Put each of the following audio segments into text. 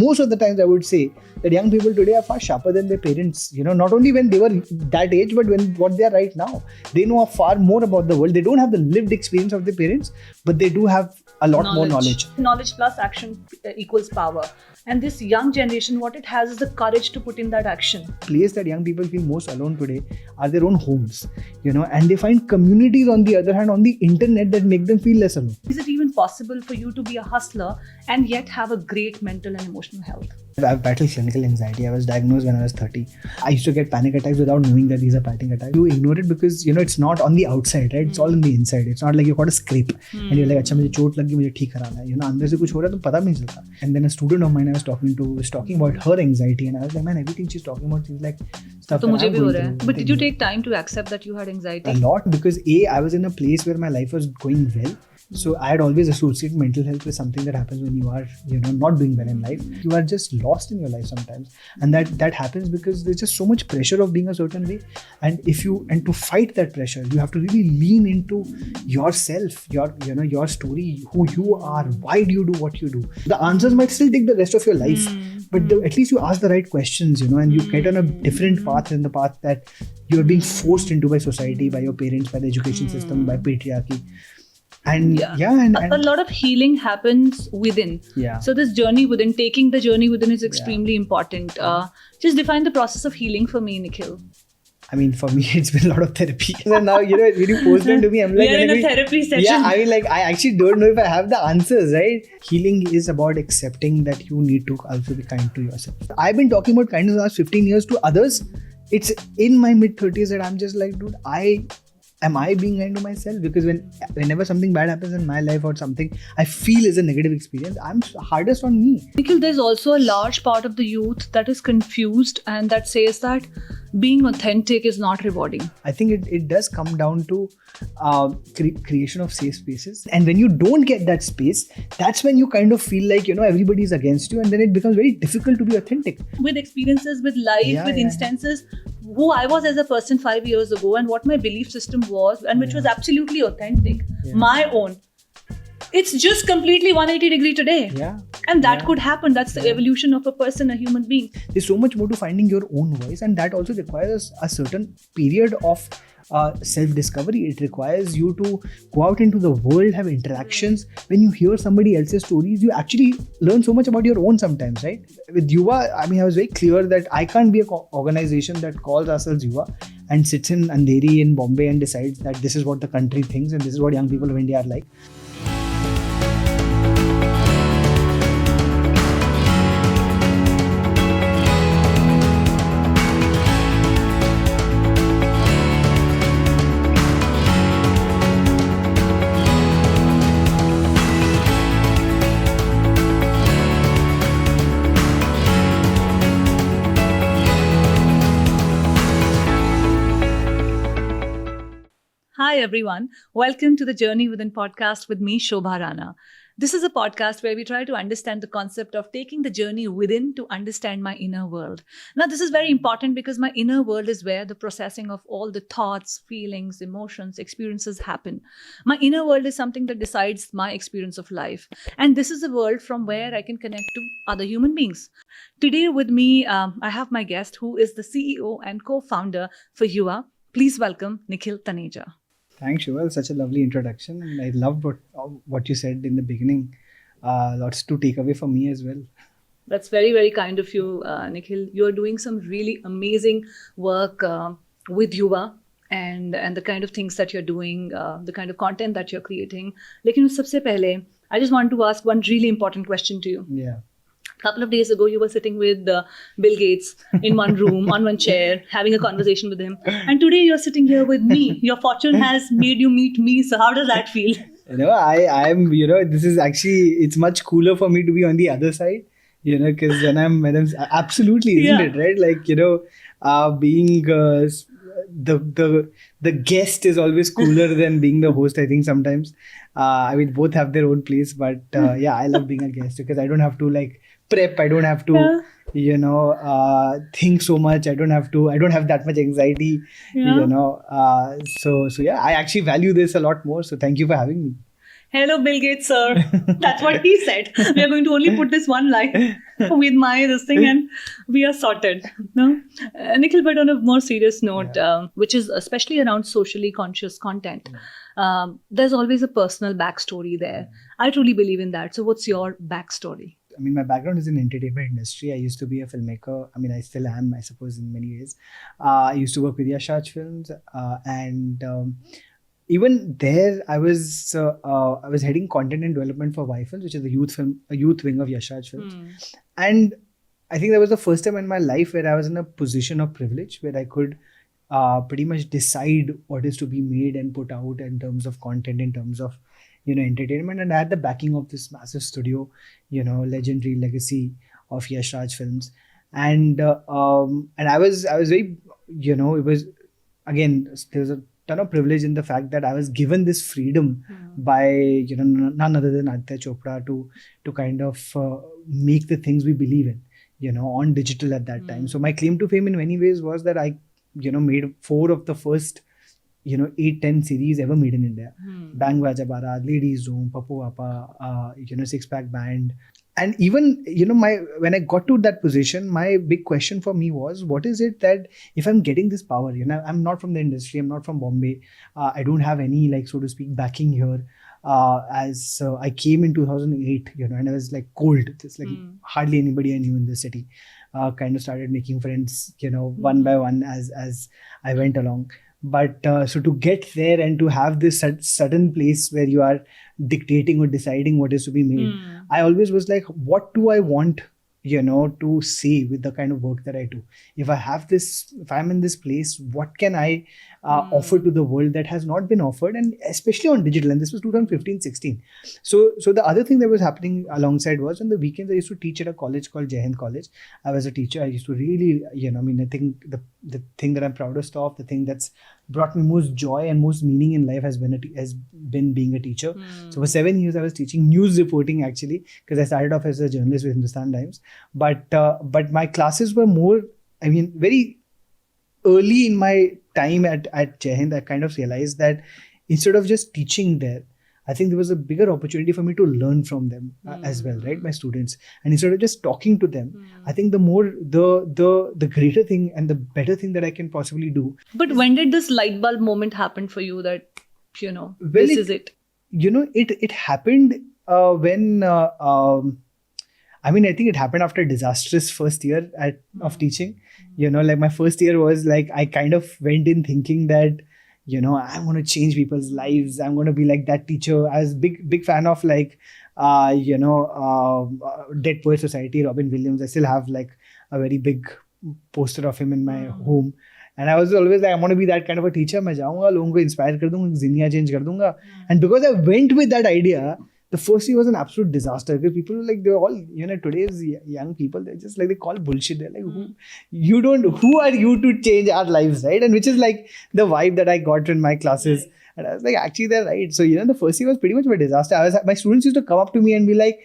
most of the times I would say that young people today are far sharper than their parents. Not only when they were that age, but what they are right now. They know far more about the world. They don't have the lived experience of their parents, but they do have a lot more knowledge. Knowledge plus action equals power. And this young generation, what it has is the courage to put in that action. The place that young people feel most alone today are their own homes, and they find communities on the other hand on the internet that make them feel less alone. Is it even possible for you to be a hustler and yet have a great mental and emotional health? I've battled clinical anxiety. I was diagnosed when I was 30. I used to get panic attacks without knowing that these are panic attacks. You ignore it because, it's not on the outside, right? It's all in the inside. It's not like you've got a scrape and you're like, अच्छा मुझे चोट लगी मुझे ठीक कराना है. अंदर से कुछ हो रहा है तो पता भी नहीं चलता. And then a student of mine I was talking to was talking about her anxiety and I was like, man, everything she's talking about seems like stuff that I'm going through. But did you take time to accept that you had anxiety? A lot, because I was in a place where my life was going well. So I had always associated mental health with something that happens when you are, not doing well in life. You are just lost in your life sometimes. And that happens because there's just so much pressure of being a certain way. And to fight that pressure, you have to really lean into yourself, your story, who you are, why do you do what you do. The answers might still take the rest of your life, but at least you ask the right questions, and you get on a different path than the path that you're being forced into by society, by your parents, by the education system, by patriarchy. And a lot of healing happens within. So this journey within, taking the journey within is extremely important. Just define the process of healing for me, Nikhil. I mean, for me, it's been a lot of therapy. And now, when you post them to me, I'm like... We are in a therapy session. Yeah, I mean, I actually don't know if I have the answers, right? Healing is about accepting that you need to also be kind to yourself. I've been talking about kindness the last 15 years to others. It's in my mid-30s that I'm just like, dude, am I being kind to myself? Because whenever something bad happens in my life or something I feel is a negative experience, I'm hardest on me. Nikhil, there's also a large part of the youth that is confused and that says that being authentic is not rewarding. I think it does come down to creation of safe spaces. And when you don't get that space, that's when you kind of feel like, everybody's against you, and then it becomes very difficult to be authentic. With experiences, with life, with instances, who I was as a person 5 years ago and what my belief system was, and which was absolutely authentic, my own. It's just completely 180 degree today. And that could happen. That's the evolution of a person, a human being. There's so much more to finding your own voice, and that also requires a certain period of self-discovery. It requires you to go out into the world, have interactions. When you hear somebody else's stories, you actually learn so much about your own sometimes, right? With Yuva, I was very clear that I can't be an organization that calls ourselves Yuva and sits in Andheri in Bombay and decides that this is what the country thinks and this is what young people of India are like. Hi everyone, welcome to the Journey Within podcast with me, Shobha Rana. This is a podcast where we try to understand the concept of taking the journey within to understand my inner world. Now, this is very important because my inner world is where the processing of all the thoughts, feelings, emotions, experiences happen. My inner world is something that decides my experience of life. And this is a world from where I can connect to other human beings. Today with me, I have my guest who is the CEO and co-founder for YUVA. Please welcome Nikhil Taneja. Thanks, Shobha. Such a lovely introduction. And I loved what you said in the beginning. Lots to take away from me as well. That's very, very kind of you, Nikhil. You're doing some really amazing work with YUVA and the kind of things that you're doing, the kind of content that you're creating. Lekin us sabse pehle, I just want to ask one really important question to you. Yeah. A couple of days ago, you were sitting with Bill Gates in one room, on one chair, having a conversation with him. And today you're sitting here with me. Your fortune has made you meet me. So how does that feel? I'm, this is actually, it's much cooler for me to be on the other side, because when I'm, absolutely, isn't it, right? Like, being the guest is always cooler than being the host, I think sometimes. Both have their own place, but I love being a guest because I don't have to prep. I don't have to, think so much. I don't have that much anxiety, So I actually value this a lot more. So thank you for having me. Hello, Bill Gates, sir. That's what he said. We are going to only put this one line with this thing, and we are sorted. No, Nikhil, but on a more serious note, which is especially around socially conscious content, there's always a personal backstory there. I truly believe in that. So, what's your backstory? I mean, my background is in entertainment industry. I used to be a filmmaker. I mean, I still am, I suppose, in many ways. I used to work with Yash Raj Films, and even there, I was heading content and development for Y Films, which is a youth wing of Yash Raj Films. And I think that was the first time in my life where I was in a position of privilege, where I could pretty much decide what is to be made and put out in terms of content, in terms of entertainment. And I had the backing of this massive studio, legendary legacy of Yash Raj Films, and I was very, it was, again, there was a ton of privilege in the fact that I was given this freedom by none other than Aditya Chopra to kind of make the things we believe in, on digital at that time. So my claim to fame in many ways was that I made 4 of the first 8-10 series ever made in India. Bang Baja Barat, Ladies Room, Papu Appa, Six Pack Band. And even, when I got to that position, my big question for me was, what is it that if I'm getting this power, I'm not from the industry, I'm not from Bombay, I don't have any, like, so to speak, backing here. As I came in 2008, and I was like cold. It's like hardly anybody I knew in the city. Kind of started making friends, one by one as I went along. But so to get there and to have this sudden place where you are dictating or deciding what is to be made, I always was like, what do I want, to say with the kind of work that I do? If I'm in this place, what can I offer to the world that has not been offered, and especially on digital? And this was 2015-16. So the other thing that was happening alongside was, on the weekends I used to teach at a college called Jai Hind College. I was a teacher. I used to really, I think the thing that I'm proudest of, the thing that's brought me most joy and most meaning in life has been being a teacher. So for 7 years I was teaching news reporting, actually, because I started off as a journalist with Hindustan Times. But my classes were more, very early in my time at Jai Hind, I kind of realized that instead of just teaching there, I think there was a bigger opportunity for me to learn from them as well, right? My students. And instead of just talking to them, I think the more, the greater thing and the better thing that I can possibly do. But when did this light bulb moment happen for you that, this is it? It happened when, I think it happened after a disastrous first year of teaching. Like my first year was like, I kind of went in thinking that, I'm going to change people's lives. I'm going to be like that teacher. I was big fan of, like, Dead Poets Society, Robin Williams. I still have like a very big poster of him in my home. And I was always like, I want to be that kind of a teacher. मैं जाऊँगा, लोगों को inspire कर दूँगा, ज़िंदगियाँ change कर दूँगा. And because I went with that idea, the first year was an absolute disaster, because people were like, they're all, today's young people, they're just like, they call bullshit. They're like, who are you to change our lives, right? And which is like the vibe that I got in my classes. And I was like, actually, they're right. So, the first year was pretty much a disaster. My students used to come up to me and be like,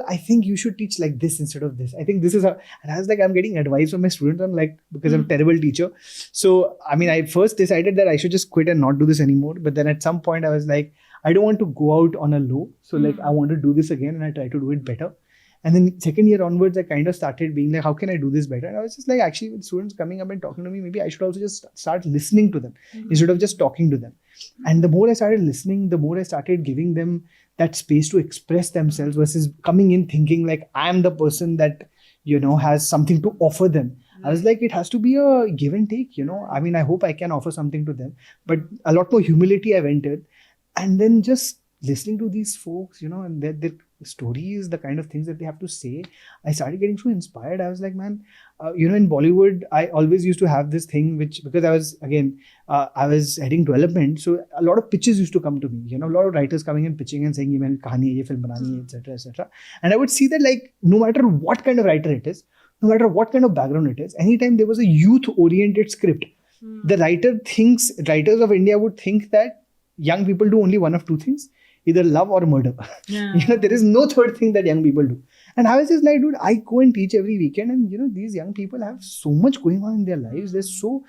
I think you should teach like this instead of this. I think this is how, and I was like, I'm getting advice from my students on, like, because I'm a terrible teacher. So, I first decided that I should just quit and not do this anymore. But then at some point I was like, I don't want to go out on a low. So like, I want to do this again, and I try to do it better. And then second year onwards, I kind of started being like, how can I do this better? And I was just like, actually, with students coming up and talking to me, maybe I should also just start listening to them instead of just talking to them. And the more I started listening, the more I started giving them that space to express themselves, versus coming in thinking like I'm the person that, has something to offer them. I was like, it has to be a give and take, I hope I can offer something to them, but a lot more humility I went in. And then just listening to these folks, and their stories, the kind of things that they have to say, I started getting so inspired. I was like, man, in Bollywood, I always used to have this thing, because I was, again, I was heading development. So a lot of pitches used to come to me, a lot of writers coming and pitching and saying, "Maine kahani hai, ye film banani hai," etc., etc. And I would see that, like, no matter what kind of writer it is, no matter what kind of background it is, anytime there was a youth-oriented script, the writers of India would think that young people do only one of two things, either love or murder. Yeah. There is no third thing that young people do. And I was just like, dude, I go and teach every weekend, and these young people have so much going on in their lives. They're so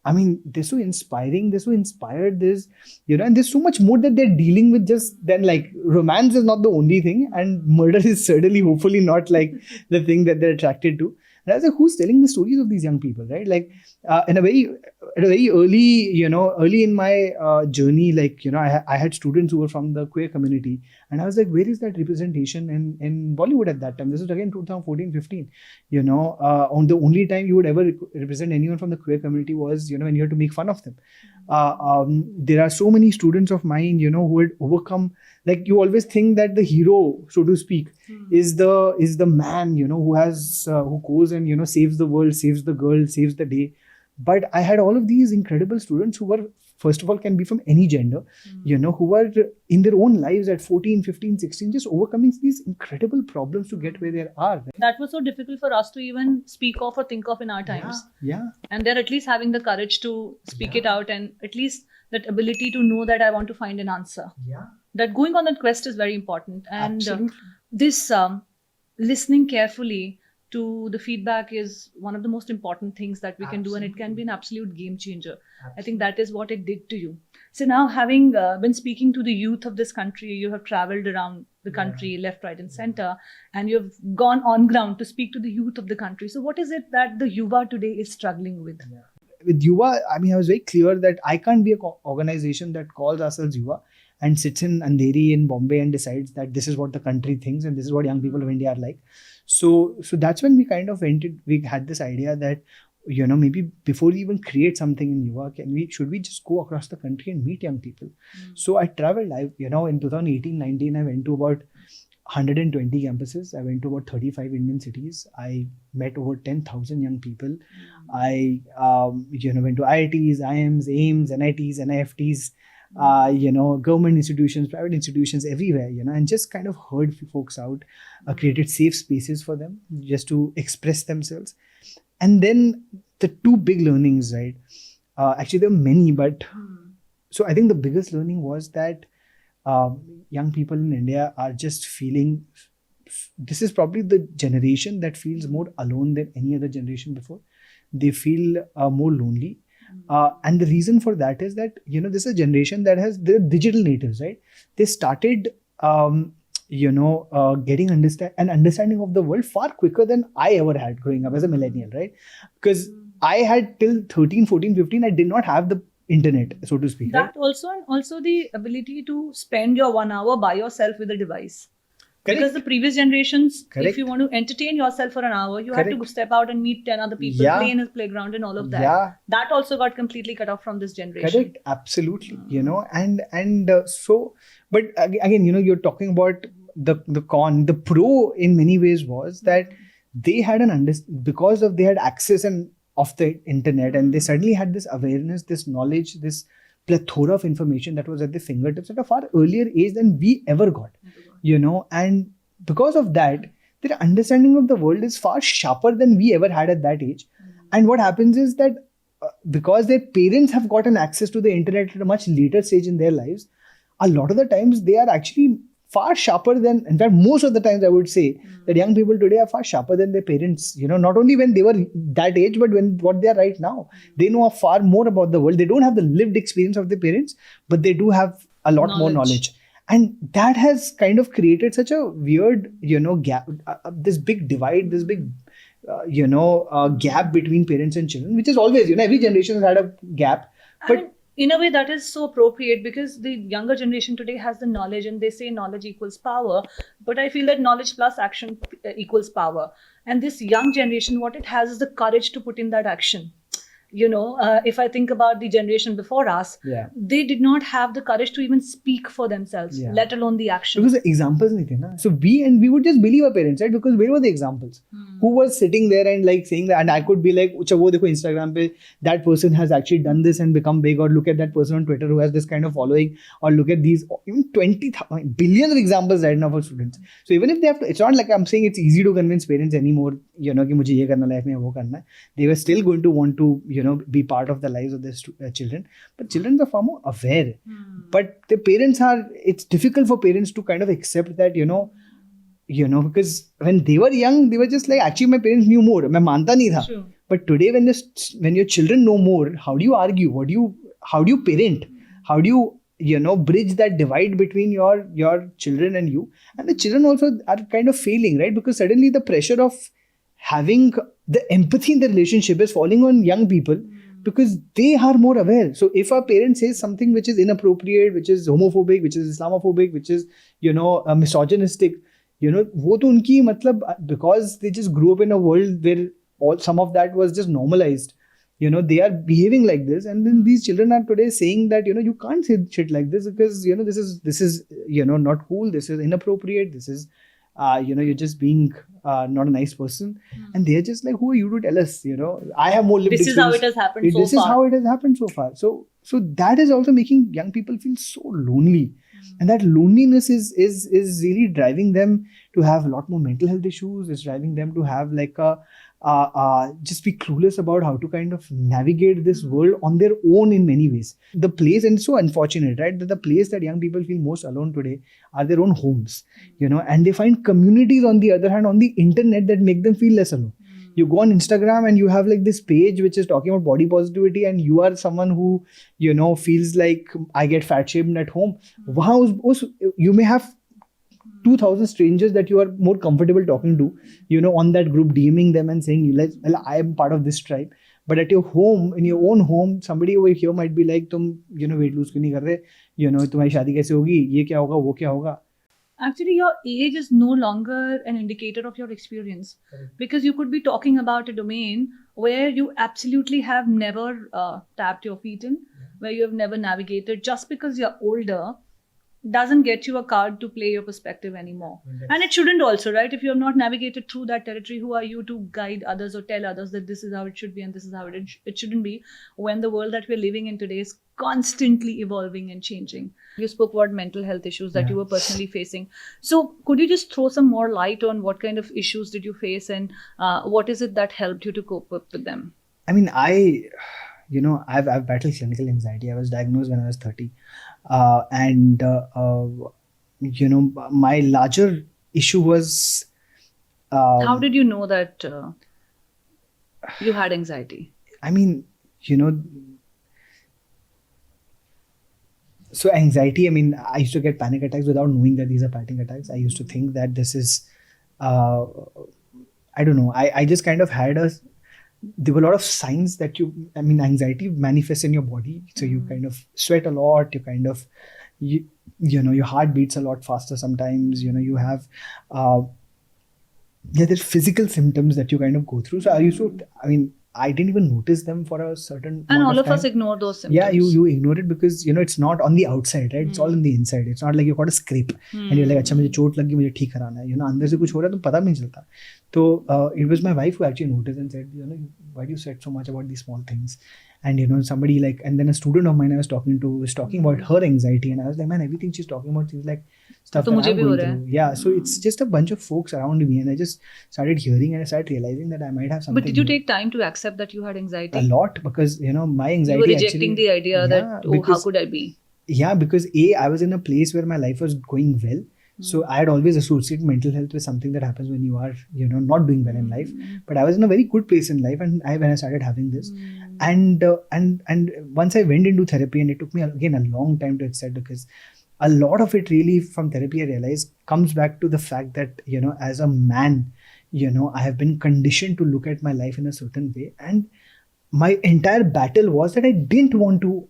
I mean, they're so inspiring, they're so inspired. There's, and there's so much more that they're dealing with just then. Like, romance is not the only thing, and murder is certainly, hopefully, not like the thing that they're attracted to. And I was like, who's telling the stories of these young people, right? Like, at a very early in my journey, like, I had students who were from the queer community, and I was like, where is that representation in Bollywood at that time? This was again 2014-15. On the only time you would ever represent anyone from the queer community was, when you had to make fun of them. There are so many students of mine, who had overcome. Like, you always think that the hero, so to speak, is the man, who goes and saves the world, saves the girl, saves the day. But I had all of these incredible students who were, first of all, can be from any gender, who were in their own lives at 14, 15, 16, just overcoming these incredible problems to get where they are. Right? That was so difficult for us to even speak of or think of in our times. Yeah. And they're at least having the courage to speak it out, and at least that ability to know that I want to find an answer. Yeah. That going on that quest is very important. And this listening carefully to the feedback is one of the most important things that we can do, and it can be an absolute game changer. I think that is what it did to you. So now, having been speaking to the youth of this country, you have traveled around the country, left, right and center, and you've gone on ground to speak to the youth of the country. So what is it that the Yuva today is struggling with? With Yuva, I mean, I was very clear that I can't be an organization that calls ourselves Yuva and sits in Andheri in Bombay and decides that this is what the country thinks and this is what young people of India are like. So that's when we kind of we had this idea that, maybe before we even create something in Yuva, should we just go across the country and meet young people? So I traveled, in 2018-19, I went to about 120 campuses. I went to about 35 Indian cities. I met over 10,000 young people. I, went to IITs, IIMs, AIMS, NITs, NIFTs, government institutions, private institutions, everywhere, and just kind of heard folks out, created safe spaces for them just to express themselves. And then the two big learnings, right? Actually, there are many, but so I think the biggest learning was that young people in India are just feeling, this is probably the generation that feels more alone than any other generation before. They feel more lonely. And the reason for that is that, this is a generation that they're digital natives, right? They started, getting an understanding of the world far quicker than I ever had growing up as a millennial, right? Because I had till 13, 14, 15, I did not have the internet, so to speak. That also, and also the ability to spend your 1 hour by yourself with a device. Correct. Because the previous generations, Correct. if you want to entertain yourself for an hour, you Correct. had to step out and meet 10 other people, play in a playground and all of that. Yeah. That also got completely cut off from this generation. Correct, absolutely. So, but again, you're talking about the con. The pro in many ways was that they had because they had access of the internet, and they suddenly had this awareness, this knowledge, this plethora of information that was at their fingertips at a far earlier age than we ever got. And because of that, their understanding of the world is far sharper than we ever had at that age. And what happens is that because their parents have gotten access to the internet at a much later stage in their lives, a lot of the times they are actually far sharper than, in fact, most of the times I would say that young people today are far sharper than their parents, not only when they were that age, but what they are right now. They know far more about the world. They don't have the lived experience of their parents, but they do have a lot more knowledge. And that has kind of created such a weird, gap, this big divide, this big, gap between parents and children, which is always, every generation has had a gap. But in a way, that is so appropriate because the younger generation today has the knowledge, and they say knowledge equals power. But I feel that knowledge plus action equals power. And this young generation, what it has is the courage to put in that action. If I think about the generation before us, they did not have the courage to even speak for themselves, let alone the action. Because the examples nahi the na. So we would just believe our parents, right? Because where were the examples? Who was sitting there and like saying that? And I could be like, "Ucha, wo dekho Instagram pe, that person has actually done this and become big," or look at that person on Twitter who has this kind of following, or look at these, even 20,000 billions of examples right now for students. So even if they have to, it's not like I'm saying it's easy to convince parents anymore, ki mujhe ye karna life mein, wo karna. They were still going to want to, be part of the lives of their children. But children are far more aware. But the parents it's difficult for parents to kind of accept that, because when they were young, they were just like, actually my parents knew more. मैं मानता नहीं था. True. But today when your children know more, how do you argue? How do you parent? How do you bridge that divide between your children and you? And the children also are kind of failing, right? Because suddenly the pressure of having the empathy in the relationship is falling on young people because they are more aware. So if a parent says something which is inappropriate, which is homophobic, which is Islamophobic, which is misogynistic, वो तो उनकी मतलब, because they just grew up in a world where some of that was just normalized. They are behaving like this, and then these children are today saying that you can't say shit like this because this is not cool, this is inappropriate, this is you're just being not a nice person. And they're just like, who are you to tell us? I have more lived This is how it has happened so far. This is how it has happened so far. So that is also making young people feel so lonely. And that loneliness is really driving them to have a lot more mental health issues. It's driving them to have like just be clueless about how to kind of navigate this world on their own in many ways. The place, and it's so unfortunate, right, that the place that young people feel most alone today are their own homes, and they find communities on the other hand on the internet that make them feel less alone. You go on Instagram and you have like this page which is talking about body positivity, and you are someone who, feels like I get fat shamed at home. You may have 2,000 strangers that you are more comfortable talking to, on that group, DMing them and saying, well, I am part of this tribe. But at your home, in your own home, somebody over here might be like, tum, weight lose kyun nahi kar rahe? Tumhari shaadi kaise hogi? Ye kya hoga? Wo kya hoga? Actually, your age is no longer an indicator of your experience. Correct. Because you could be talking about a domain where you absolutely have never tapped your feet in, where you have never navigated. Just because you're older doesn't get you a card to play your perspective anymore. Yes. And it shouldn't also, right? If you have not navigated through that territory, who are you to guide others or tell others that this is how it should be and this is how it shouldn't be, when the world that we're living in today is constantly evolving and changing. You spoke about mental health issues that you were personally facing. So could you just throw some more light on what kind of issues did you face and what is it that helped you to cope up with them? I mean, I've battled clinical anxiety. I was diagnosed when I was 30. My larger issue was... how did you know that you had anxiety? I mean, so anxiety, I used to get panic attacks without knowing that these are panic attacks. I used to think that this is, I don't know, I just kind of had there were a lot of signs that anxiety manifests in your body. So you kind of sweat a lot, you kind of, your heart beats a lot faster sometimes, you have, there's physical symptoms that you kind of go through. So I didn't even notice them for a certain And all of time. us ignore those symptoms. Yeah, you ignore it because, it's not on the outside, right? It's all in the inside. It's not like you've got a scrape and you're like, अच्छा मुझे चोट लगी मुझे ठीक कराना है. अंदर से कुछ हो रहा है तो पता भी नहीं चलता. So it was my wife who actually noticed and said, why do you sweat so much about these small things? And somebody and then a student of mine I was talking to was talking about her anxiety, and I was like, man, everything she's talking about seems like stuff that I'm going through. Yeah, so it's just a bunch of folks around me, and I just started hearing and I started realizing that I might have something. But did you take time to accept that you had anxiety? A lot, because my anxiety. You were rejecting the idea that how could I be? Yeah, because I was in a place where my life was going well. So I had always associated mental health with something that happens when you are, not doing well in life. But I was in a very good place in life, and when I started having this, and once I went into therapy, and it took me again a long time to accept, because a lot of it really from therapy I realized comes back to the fact that as a man, I have been conditioned to look at my life in a certain way, and my entire battle was that I didn't want to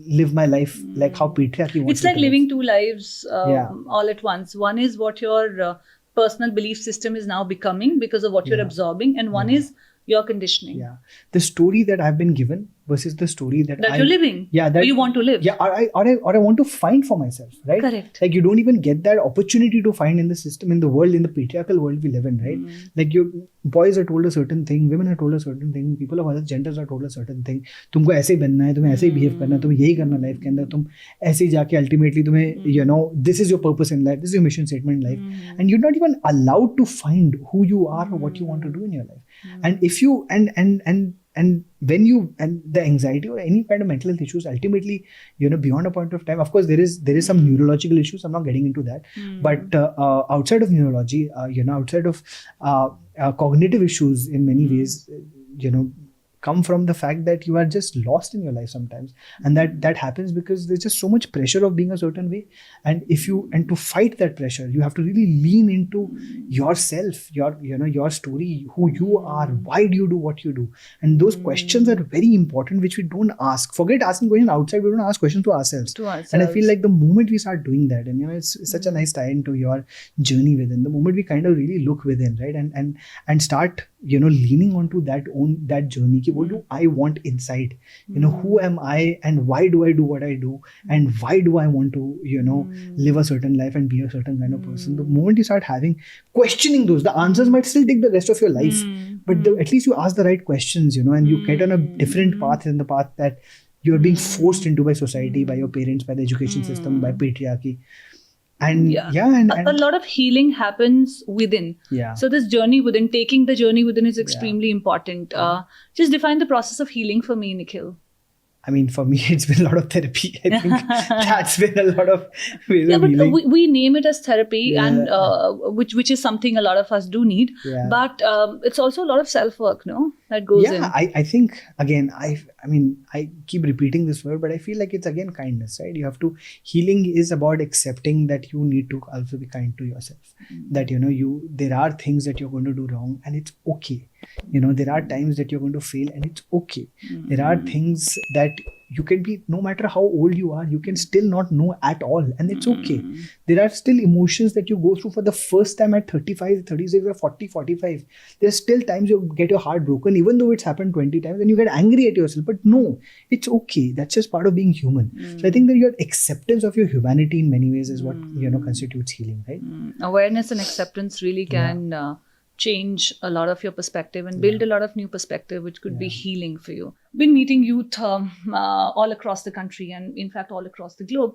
live my life like how patriarchy wants. It's like living two lives all at once. One is what your personal belief system is now becoming because of what you're absorbing, and one is your conditioning. Yeah, the story that I've been given versus the story that you're living. Yeah, that you want to live. Yeah, or I want to find for myself, right? Correct. Like you don't even get that opportunity to find in the system, in the world, in the patriarchal world we live in, right? Like boys are told a certain thing, women are told a certain thing, people of other genders are told a certain thing. तुमको ऐसे ही बनना है, तुम्हें ऐसे ही behave करना है, तुम्हें यही करना life के अंदर, तुम ऐसे ही जाके ultimately तुम्हें this is your purpose in life, this is your mission statement in life, and you're not even allowed to find who you are or what you want to do in your life. And if you when you, and the anxiety or any kind of mental health issues, ultimately, beyond a point of time, of course there is some neurological issues. I'm not getting into that, but outside of neurology, outside of cognitive issues, in many ways, come from the fact that you are just lost in your life sometimes, and that happens because there's just so much pressure of being a certain way, and to fight that pressure, you have to really lean into yourself, your story, who you are, why do you do what you do, and those questions are very important, which we don't ask. Forget asking questions outside, we don't ask questions to ourselves. And I feel like the moment we start doing that, and it's such a nice tie into your journey within, the moment we kind of really look within, right, and start leaning onto that journey. What do I want inside? Who am I, and why do I do what I do, and why do I want to live a certain life and be a certain kind of person? The moment you start questioning those, the answers might still take the rest of your life, but at least you ask the right questions, and you get on a different path than the path that you are being forced into by society, by your parents, by the education system, by patriarchy. And a lot of healing happens within. So this journey within, taking the journey within, is extremely important. Just define the process of healing for me, Nikhil. I mean, for me, it's been a lot of therapy. I think that's been a lot of ways of healing. We name it as therapy, and which is something a lot of us do need. But it's also a lot of self-work, no? That goes in. I think, again, I keep repeating this word, but I feel like it's again kindness, right? You have to, healing is about accepting that you need to also be kind to yourself. That, there are things that you're going to do wrong, and it's okay. There are times that you're going to fail, and it's okay. There are things that you can be, no matter how old you are, you can still not know at all, and it's okay. There are still emotions that you go through for the first time at 35, 36 or 40, 45. There's still times you get your heart broken, even though it's happened 20 times, and you get angry at yourself. But no, it's okay. That's just part of being human. So I think that your acceptance of your humanity in many ways is what constitutes healing, right? Awareness and acceptance really can change a lot of your perspective and build a lot of new perspective, which could be healing for you. Been meeting youth all across the country, and in fact all across the globe.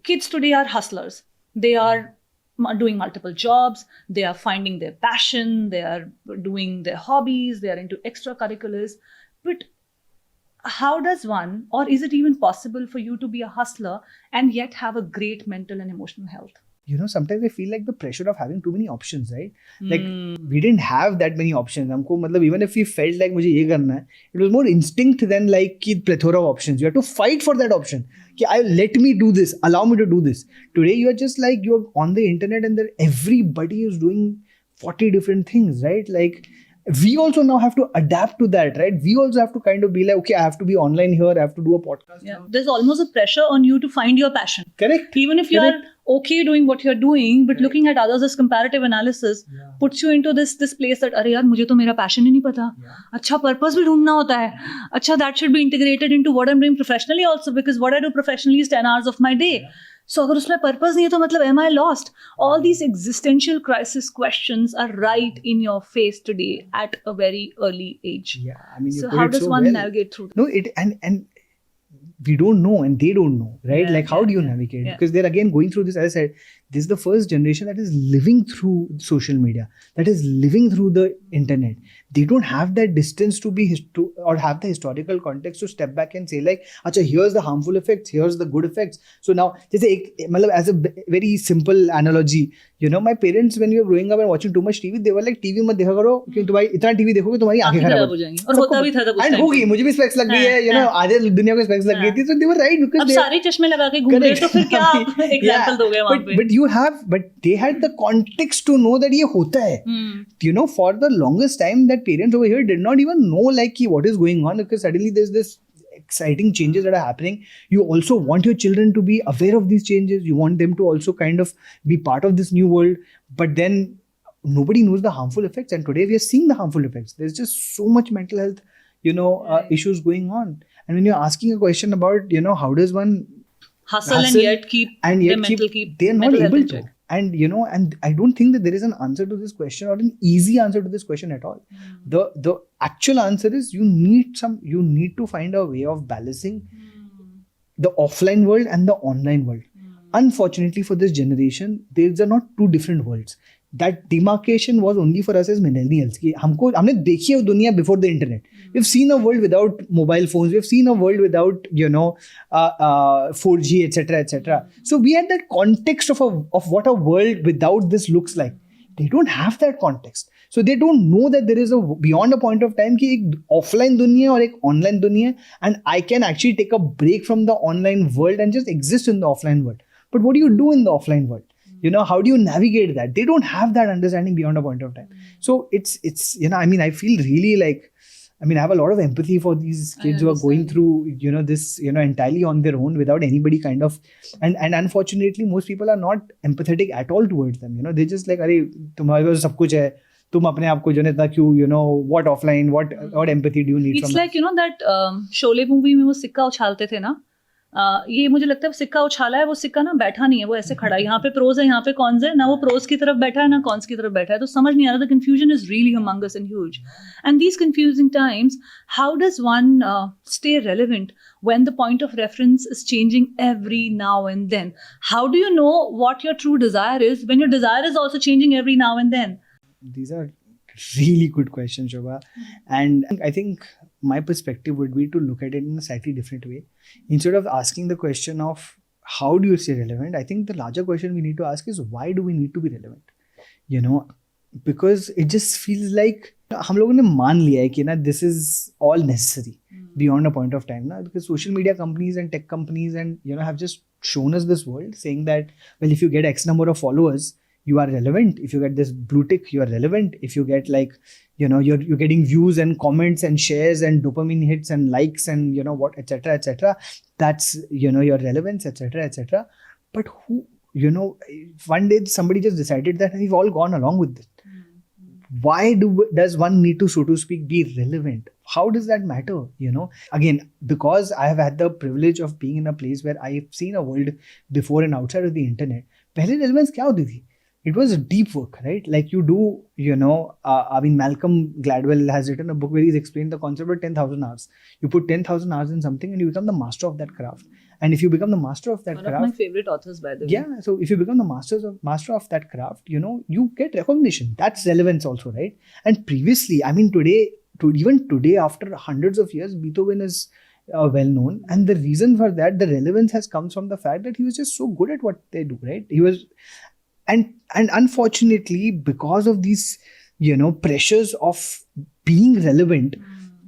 Kids today are hustlers. They are doing multiple jobs. They are finding their passion. They are doing their hobbies. They are into extracurriculars. But how does one, or is it even possible for you to be a hustler and yet have a great mental and emotional health? Sometimes I feel like the pressure of having too many options, right? Like, we didn't have that many options. Even if we felt like mujhe ye karna hai, it was more instinct than like plethora of options. You have to fight for that option. Let me do this. Allow me to do this. Today, you are just like, you're on the internet, and everybody is doing 40 different things, right? Like, we also now have to adapt to that, right? We also have to kind of be like, okay, I have to be online here. I have to do a podcast. There's almost a pressure on you to find your passion. Correct. Even if you are okay doing what you're doing, but looking at others as comparative analysis puts you into this place that, अरे यार, मुझे तो मेरा passion ही नहीं पता. अच्छा, purpose भी ढूंढना होता है. अच्छा, that should be integrated into what I'm doing professionally also, because what I do professionally is 10 hours of my day. So अगर उसमें purpose नहीं है तो मतलब, am I lost? All these existential crisis questions are right in your face today at a very early age. So how does one navigate through that? No, and we don't know, and they don't know, right? How do you navigate? Because they're again going through this. As I said, this is the first generation that is living through social media, that is living through the internet. They don't have that distance to be or have the historical context to step back and say like, acha, here's the harmful effects, here's the good effects. So now, as a very simple analogy, my parents, when we were growing up and watching too much TV, they were like, TV mat dekha karo, kyunki tumhari itna TV dekhoge tumhari aankheं खराब हो जाएंगी. और होता भी था तब उस time. And होगी, मुझे भी specs लग गई है, आधे दुनिया को specs लग गई थी, so they were right because अब सारे चश्मे लगा के घूम रहे, तो फिर क्या आप example दोगे वहाँ पे? But they had the context to know that ये होता है. For the longest time, that parents over here did not even know like what is going on, because suddenly there's this exciting changes that are happening. You also want your children to be aware of these changes. You want them to also kind of be part of this new world. But then nobody knows the harmful effects. And today we are seeing the harmful effects. There's just so much mental health, issues going on. And when you're asking a question about, how does one hustle and yet keep they're not able to. And and I don't think that there is an answer to this question, or an easy answer to this question at all. The actual answer is you need to find a way of balancing the offline world and the online world. Unfortunately for this generation, these are not two different worlds. that demarcation was only for us as millennials. कि हमने देखी है दुनिया before the internet. We've seen a world without mobile phones. We've seen a world without 4G, etc., etc. So we had that context of what a world without this looks like. They don't have that context. So they don't know that there is a beyond a point of time कि एक offline दुनिया और एक online दुनिया, and I can actually take a break from the online world and just exist in the offline world. But what do you do in the offline world? How do you navigate that? They don't have that understanding beyond a point of time. So it's I feel really like, I have a lot of empathy for these kids who are going through, this, entirely on their own without anybody kind of, and unfortunately, most people are not empathetic at all towards them. They're just like, अरे तुम्हारे पास सब कुछ है, तुम अपने आप को इतना क्यों, what offline, what empathy do you need? It's like, that Sholay movie में वो सिक्का उछालते थे ना, ये मुझे लगता है सिक्का उछाला है, वो सिक्का ना बैठा नहीं है, वो ऐसे खड़ा है, यहाँ पे प्रोज है, यहाँ पे कॉन्स है ना, वो प्रोज की तरफ बैठा है ना कॉन्स की तरफ बैठा है, तो समझ नहीं आ रहा. The confusion is really humongous and huge, and these confusing times, how does one stay relevant when the point of reference is changing every now and then? How do you know what your true desire is when your desire is also changing every now and then? These are really good questions, Shobha. And I think my perspective would be to look at it in a slightly different way. Instead of asking the question of how do you stay relevant, I think the larger question we need to ask is why do we need to be relevant? Because it just feels like हम लोगों ने मान लिया है कि ना this is all necessary beyond a point of time ना, because social media companies and tech companies and have just shown us this world saying that, well, if you get X number of followers, you are relevant. If you get this blue tick, you are relevant. If you get you're getting views and comments and shares and dopamine hits and likes and what, etc., etc., that's your relevance, etc., etc. But who, one day somebody just decided that and we've all gone along with it. Why does one need to, so to speak, be relevant? How does that matter? Again, because I have had the privilege of being in a place where I've seen a world before and outside of the internet. पहले relevance क्या होती थी? It was deep work, right? Like you do, Malcolm Gladwell has written a book where he's explained the concept of 10,000 hours. You put 10,000 hours in something and you become the master of that craft. And if you become the master of that craft... One of my favorite authors, by the way. Yeah, so if you become the master of that craft, you get recognition. That's relevance also, right? And previously, even today, after hundreds of years, Beethoven is well known. And the reason for that, the relevance has come from the fact that he was just so good at what they do, right? He was... And unfortunately, because of these, pressures of being relevant,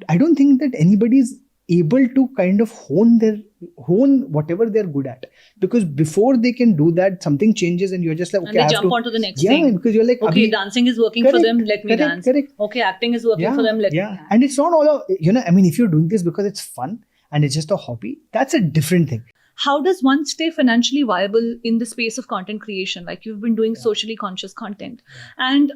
I don't think that anybody is able to kind of hone whatever they're good at. Because before they can do that, something changes and you're just like, okay, and they jump onto the next thing. Yeah, because you're like, okay, dancing is working for them, let me dance. Correct. Okay, acting is working for them, let me act. And it's not all, if you're doing this because it's fun and it's just a hobby, that's a different thing. How does one stay financially viable in the space of content creation? Like you've been doing socially conscious content, and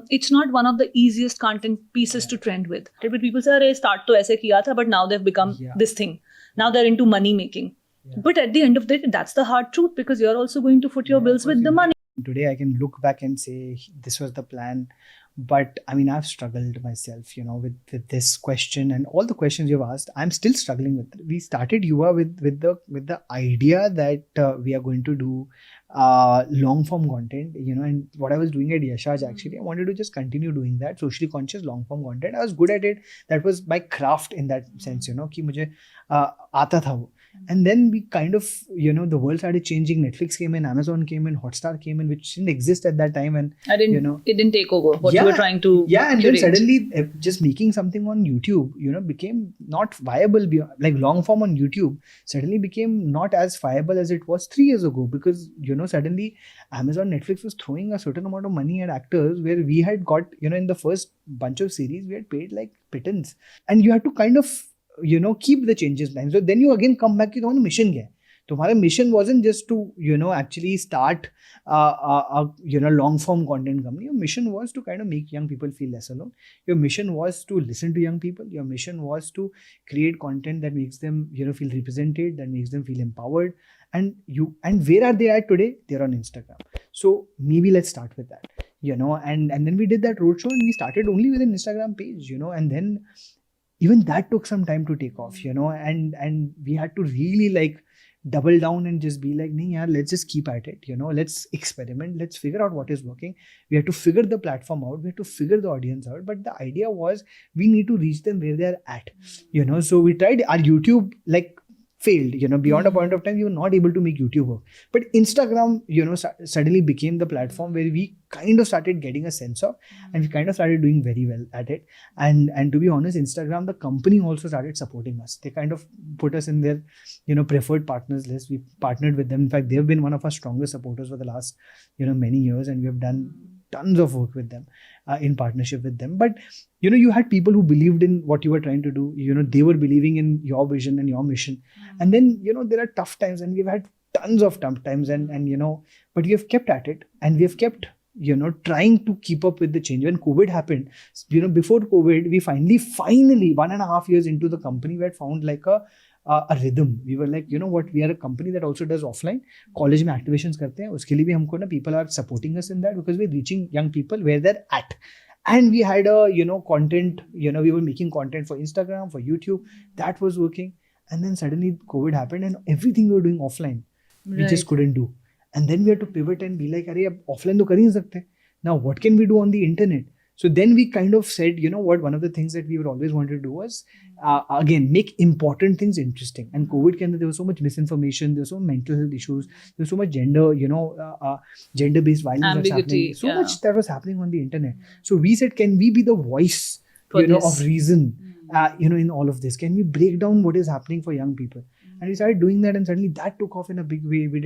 it's not one of the easiest content pieces to trend with. But people say, "Arey, start to aise kiya tha," but now they've become this thing. Now they're into money making. Yeah. But at the end of the day, that's the hard truth, because you're also going to foot your bills with the money. Today I can look back and say this was the plan. But I've struggled myself, with this question and all the questions you've asked. I'm still struggling with it. We started Yuva with the idea that we are going to do long form content, and what I was doing at Yash Raj, actually, I wanted to just continue doing that socially conscious long form content. I was good at it. That was my craft in that sense, कि मुझे आता था वो. And then we kind of, the world started changing. Netflix came in, Amazon came in, Hotstar came in, which didn't exist at that time. And it didn't take over what you were trying to and curate. Then suddenly just making something on YouTube, became not viable. Like long form on YouTube suddenly became not as viable as it was 3 years ago, because, suddenly Amazon, Netflix was throwing a certain amount of money at actors, where we had got, in the first bunch of series, we had paid like pittance. And you had to kind of, keep the changes line. So then you again come back to your mission. Your mission wasn't just to, actually start a long form content company. Your mission was to kind of make young people feel less alone. Your mission was to listen to young people. Your mission was to create content that makes them, feel represented, that makes them feel empowered. And where are they at today? They're on Instagram. So maybe let's start with that, and then we did that roadshow, and we started only with an Instagram page, and then even that took some time to take off, and we had to really double down and just be like, nahi yaar, let's just keep at it, let's experiment, let's figure out what is working. We have to figure the platform out, we have to figure the audience out, but the idea was we need to reach them where they are at, so we tried. Our YouTube failed, beyond a point of time, we were not able to make YouTube work. But Instagram, suddenly became the platform where we kind of started getting a sense of, and we kind of started doing very well at it. And to be honest, Instagram, the company also started supporting us. They kind of put us in their, preferred partners list. We partnered with them. In fact, they've been one of our strongest supporters for the last, many years, and we have done tons of work with them, in partnership with them. But you had people who believed in what you were trying to do. They were believing in your vision and your mission. And then there are tough times, and we've had tons of tough times, and but we have kept at it, and we have kept trying to keep up with the change. When COVID happened, before COVID, we finally 1.5 years into the company, we had found a rhythm. We were like, what, we are a company that also does offline. College mein activations karte hain. Uske liye bhi humko people are supporting us in that, because we're reaching young people where they're at. And we had a, content, we were making content for Instagram, for YouTube. That was working. And then suddenly COVID happened, and everything we were doing offline, we just couldn't do. And then we had to pivot and be like, "Arey, ab offline to kar hi nahi sakte. Now what can we do on the internet?" So then we kind of said, what, one of the things that we would always wanted to do was, again, make important things interesting. And COVID came, there was so much misinformation, there was so much mental health issues, there was so much gender, gender-based violence that's happening. So much that was happening on the internet. So we said, can we be the voice, of reason, in all of this? Can we break down what is happening for young people? And we started doing that, and suddenly that took off in a big way. We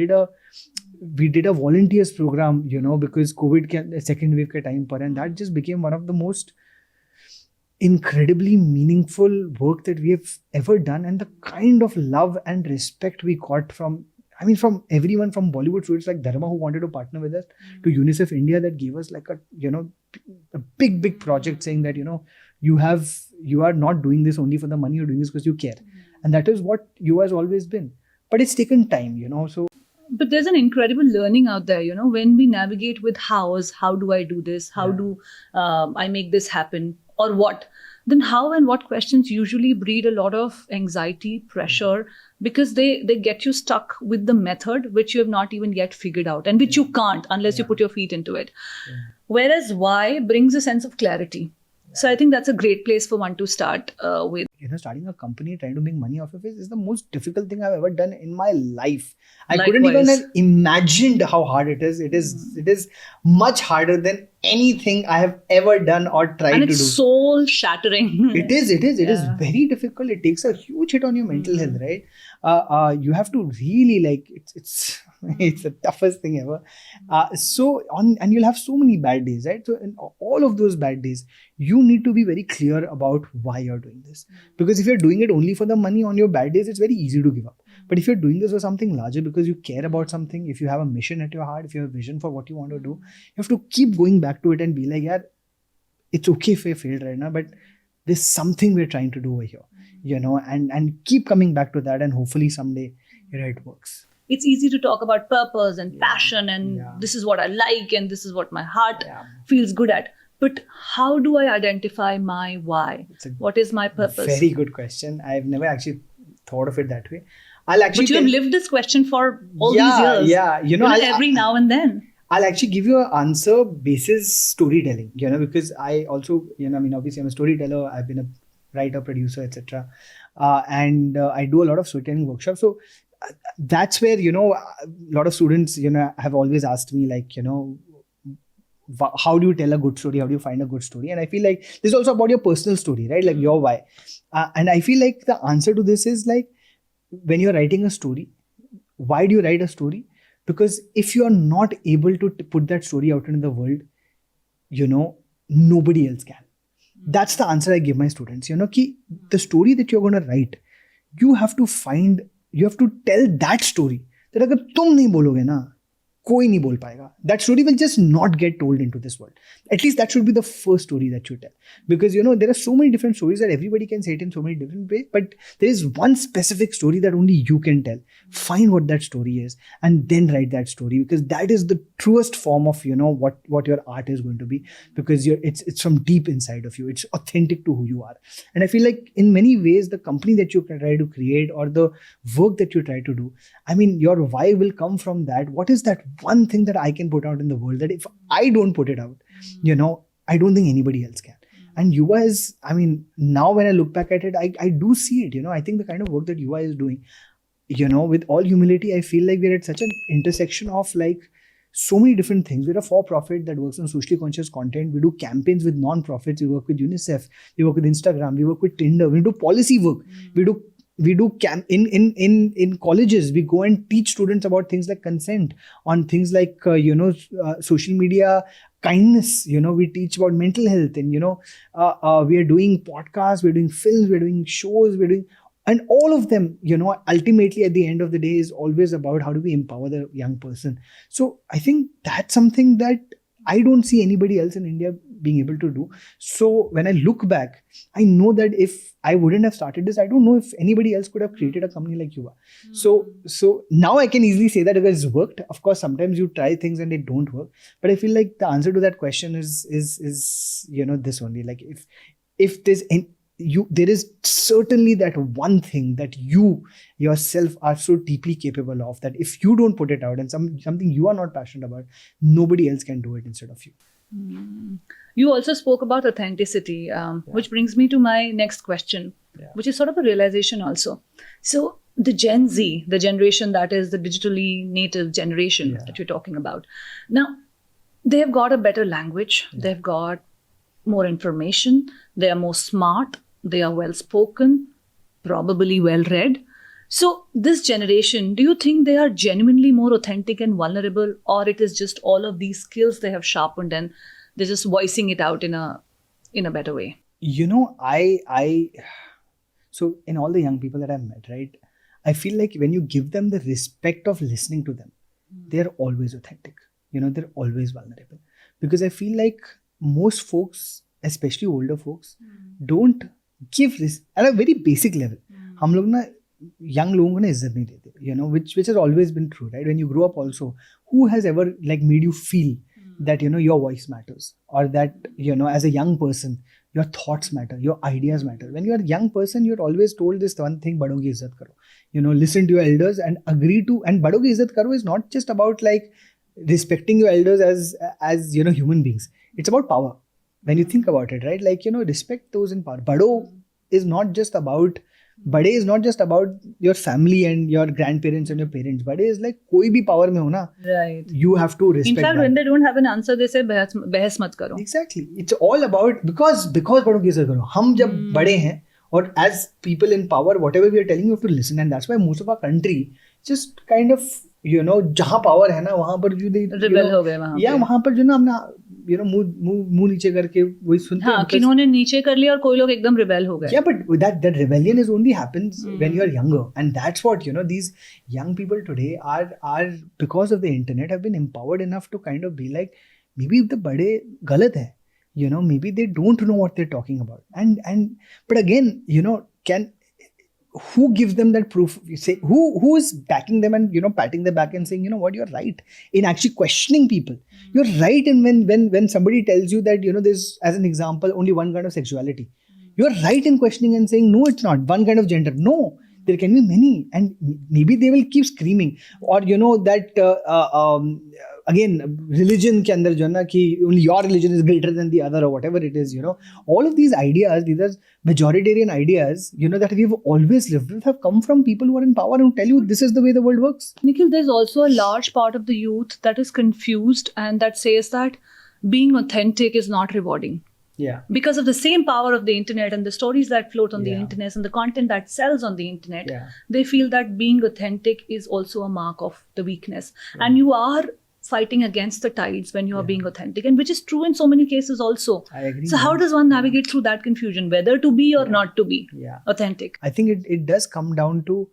did a volunteers program, because COVID second wave ke time par, and that just became one of the most incredibly meaningful work that we have ever done. And the kind of love and respect we got from everyone, from Bollywood students like Dharma, who wanted to partner with us, to UNICEF India, that gave us a big project, saying that, you are not doing this only for the money, you're doing this because you care. And that is what you has always been. But it's taken time, so. But there's an incredible learning out there, when we navigate with how do I do this? How do I make this happen? Or what? Then how and what questions usually breed a lot of anxiety, pressure, because they get you stuck with the method which you have not even yet figured out, and which you can't unless you put your feet into it. Whereas why brings a sense of clarity. So I think that's a great place for one to start with. Starting a company, trying to make money off of it is the most difficult thing I've ever done in my life. I Likewise. couldn't even have imagined how hard it is. It is much harder than anything I have ever done or tried to do. And it's soul shattering. It is very difficult. It takes a huge hit on your mental health, right? You have to really it's the toughest thing ever. And you'll have so many bad days, right? So in all of those bad days, you need to be very clear about why you're doing this. Because if you're doing it only for the money on your bad days, it's very easy to give up. But if you're doing this for something larger, because you care about something, if you have a mission at your heart, if you have a vision for what you want to do, you have to keep going back to it and be like, yeah, it's okay if I failed right now, but there's something we're trying to do over here, and keep coming back to that, and hopefully someday, it works. It's easy to talk about purpose and passion, and this is what I like, and this is what my heart feels good at. But how do I identify my why? What is my purpose? Very good question. I've never actually thought of it that way. But you have lived this question for all these years. Yeah, every now and then. I'll actually give you an answer basis storytelling, because I also, obviously I'm a storyteller. I've been a writer, producer, etc. And I do a lot of storytelling workshops. So that's where, a lot of students, have always asked me how do you tell a good story? How do you find a good story? And I feel like this is also about your personal story, right? Like your why. And I feel like the answer to this is when you're writing a story, why do you write a story? Because if you are not able to put that story out into the world, nobody else can. That's the answer I give my students. The story that you're going to write, you have to tell that story. That agar tum nahi bologe na, कोई नहीं बोल पाएगा. That story will just not get told into this world. At least that should be the first story that you tell. Because, there are so many different stories that everybody can say it in so many different ways. But there is one specific story that only you can tell. Find what that story is and then write that story. Because that is the truest form of, what your art is going to be. Because it's from deep inside of you. It's authentic to who you are. And I feel like in many ways, the company that you try to create or the work that you try to do, I mean, your why will come from that. What is that one thing that I can put out in the world that if I don't put it out, I don't think anybody else can. And Yuva is, I mean, now when I look back at it, I do see it. I think the kind of work that Yuva is doing, with all humility, I feel like we're at such an intersection of like so many different things. We're a for-profit that works on socially conscious content. We do campaigns with non-profits. We work with UNICEF. We work with Instagram. We work with Tinder. We do policy work. We do in colleges. We go and teach students about things like consent, on things like social media kindness. We teach about mental health, and we are doing podcasts, we're doing films, we're doing shows, and all of them, ultimately at the end of the day is always about how do we empower the young person. So I think that's something that I don't see anybody else in India being able to do. So when I look back, I know that if I wouldn't have started this, I don't know if anybody else could have created a company like Yuva. So now I can easily say that because it's worked. Of course, sometimes you try things and they don't work. But I feel like the answer to that question is this only. Like if there's there is certainly that one thing that you yourself are so deeply capable of that if you don't put it out and something you are not passionate about, nobody else can do it instead of you. You also spoke about authenticity, which brings me to my next question, which is sort of a realization also. So the Gen Z, the generation that is the digitally native generation that you're talking about, now they've got a better language, they've got more information, they are more smart, they are well spoken, probably well read. So this generation, do you think they are genuinely more authentic and vulnerable, or it is just all of these skills they have sharpened and they're just voicing it out in a better way? So in all the young people that I've met, right, I feel like when you give them the respect of listening to them, they're always authentic. They're always vulnerable. Because I feel like most folks, especially older folks, don't give this at a very basic level. हम लोग ना young लोगों को ना इज्जत नहीं देते, which has always been true, right? When you grow up also, who has ever like made you feel that your voice matters, or that as a young person your thoughts matter, your ideas matter? When you're a young person, you're always told this one thing: बड़ों की इज्जत करो, listen to your elders and agree to. And बड़ों की इज्जत करो is not just about like respecting your elders as human beings. It's about power. When you think about it, right? Like, respect those in power. Bade is not just about your family and your grandparents and your parents. Bade is like, koi bhi power mein ho na, right? You have to respect. In fact, when they don't have an answer, they say, behas mat karo. Exactly. It's all about, because badon ki izzat karo. Hum jab bade hain, or as people in power, whatever we are telling you, have to listen. And that's why most of our country just kind of, जहाँ power है ना, वहाँ पर rebel हो गए वहाँ, या वहाँ पर अपना मुंह नीचे करके वही सुनते हैं. किन्होंने नीचे कर लिया और कोई लोग एकदम रिबेल हो गए. Yeah, but that rebellion is only happens when you are younger, and that's what these young people today are because of the internet have been empowered enough to kind of be like, maybe the bade galat hai, maybe they don't know what they're talking about, and but again, who gives them that proof? You say who is backing them and patting their back and saying, what, you're right in actually questioning people. You're right in when somebody tells you that there's, as an example, only one kind of sexuality. You're right in questioning and saying, no, it's not one kind of gender. No, there can be many, and maybe they will keep screaming. Or that again, religion ke andar jo na ki only your religion is greater than the other, or whatever it is. All of these ideas, these are majoritarian ideas, that we've always lived with, have come from people who are in power and who tell you this is the way the world works. Nikhil, there's also a large part of the youth that is confused and that says that being authentic is not rewarding. Yeah. Because of the same power of the internet and the stories that float on the internet and the content that sells on the internet, they feel that being authentic is also a mark of the weakness. Yeah. And you are fighting against the tides when you are being authentic, and which is true in so many cases also. I agree. So how does one navigate through that confusion, whether to be or not to be authentic? I think it does come down to,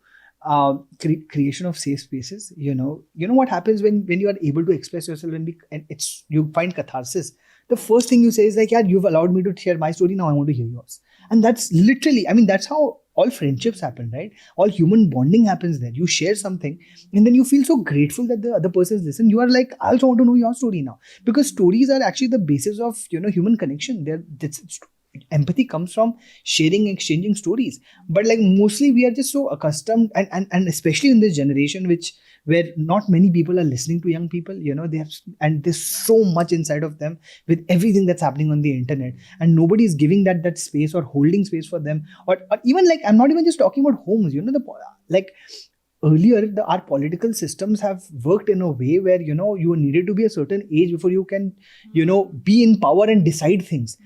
creation of safe spaces. You know what happens when you are able to express yourself and it's you find catharsis. The first thing you say is like, yeah, you've allowed me to share my story. Now I want to hear yours. And that's literally, I mean, that's how all friendships happen, right? All human bonding happens there. You share something and then you feel so grateful that the other person's listened. You are like, I also want to know your story now. Because stories are actually the basis of, human connection. Empathy comes from sharing, exchanging stories. But like mostly we are just so accustomed and especially in this generation where not many people are listening to young people, and there's so much inside of them with everything that's happening on the internet, and nobody is giving that space or holding space for them, or even like, I'm not even just talking about homes, earlier our political systems have worked in a way where you needed to be a certain age before you can be in power and decide things.